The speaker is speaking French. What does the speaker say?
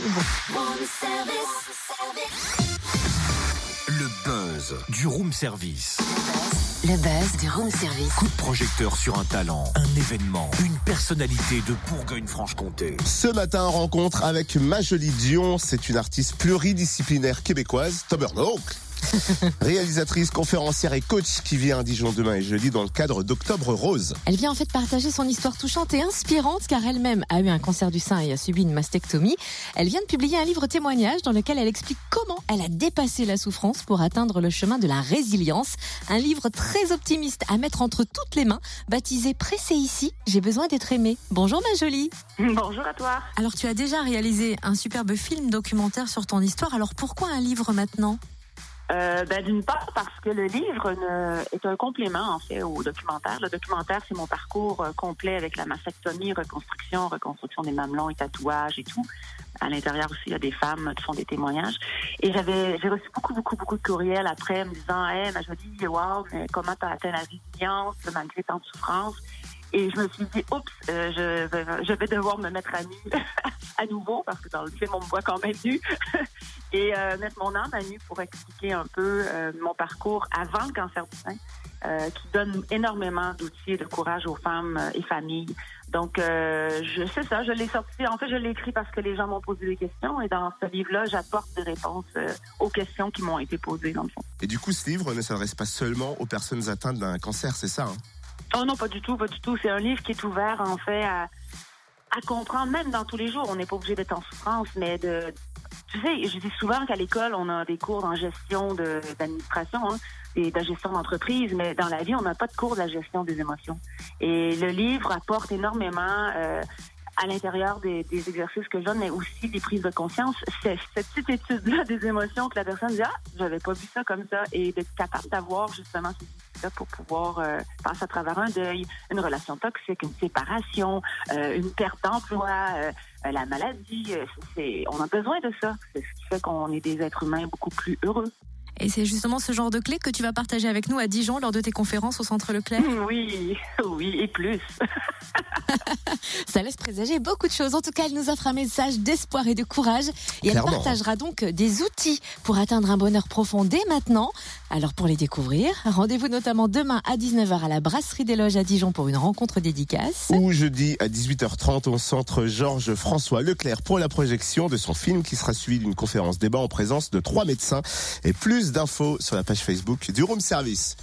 Bon. Le buzz du room service. Le buzz du room service. Coup de projecteur sur un talent, un événement, une personnalité de Bourgogne-Franche-Comté. Ce matin, rencontre avec Majolie Dion. C'est une artiste pluridisciplinaire québécoise, tabernacle. Réalisatrice, conférencière et coach qui vient à Dijon demain et jeudi dans le cadre d'Octobre Rose. Elle vient en fait partager son histoire touchante et inspirante car elle-même a eu un cancer du sein et a subi une mastectomie. Elle vient de publier un livre témoignage dans lequel elle explique comment elle a dépassé la souffrance pour atteindre le chemin de la résilience. Un livre très optimiste à mettre entre toutes les mains, baptisé Pressé ici, j'ai besoin d'être aimée. Bonjour Majolie. Bonjour à toi. Alors tu as déjà réalisé un superbe film documentaire sur ton histoire, alors pourquoi un livre maintenant ? D'une part parce que le livre est un complément en fait au documentaire. Le documentaire, c'est mon parcours complet avec la mastectomie, reconstruction des mamelons et tatouages et tout. À l'intérieur aussi, il y a des femmes qui font des témoignages. Et j'ai reçu beaucoup de courriels après me disant « Hey, Majolie, wow, mais comment t'as atteint la résilience malgré tant de souffrance? » Et je me suis dit, oups, je vais devoir me mettre à nu à nouveau, parce que dans le film, on me voit quand même nu. Et mettre mon âme à nu pour expliquer un peu mon parcours avant le cancer du sein, qui donne énormément d'outils et de courage aux femmes et familles. Donc, je l'ai sorti. En fait, je l'ai écrit parce que les gens m'ont posé des questions. Et dans ce livre-là, j'apporte des réponses aux questions qui m'ont été posées, dans le fond. Et du coup, ce livre ne s'adresse pas seulement aux personnes atteintes d'un cancer, c'est ça, hein? Oh non, pas du tout. C'est un livre qui est ouvert, en fait, à comprendre, même dans tous les jours. On n'est pas obligé d'être en souffrance, mais tu sais, je dis souvent qu'à l'école, on a des cours en gestion d'administration, et de gestion d'entreprise, mais dans la vie, on n'a pas de cours de la gestion des émotions. Et le livre apporte énormément à l'intérieur des exercices que je donne, mais aussi des prises de conscience. C'est cette petite étude-là des émotions que la personne dit « Ah, j'avais pas vu ça comme ça », et d'être capable d'avoir justement ces outils-là pour pouvoir passer à travers un deuil, une relation toxique, une séparation, une perte d'emploi, la maladie. On a besoin de ça. C'est ce qui fait qu'on est des êtres humains beaucoup plus heureux. Et c'est justement ce genre de clés que tu vas partager avec nous à Dijon lors de tes conférences au Centre Leclerc. Oui, et plus. Ça laisse présager beaucoup de choses. En tout cas, elle nous offre un message d'espoir et de courage. Et Clairement. Elle partagera donc des outils pour atteindre un bonheur profond dès maintenant. Alors pour les découvrir, rendez-vous notamment demain à 19h à la Brasserie des Loges à Dijon pour une rencontre dédicace. Ou jeudi à 18h30 au Centre Georges-François Leclerc pour la projection de son film qui sera suivi d'une conférence débat en présence de 3 médecins. Et plus d'infos sur la page Facebook du Room Service.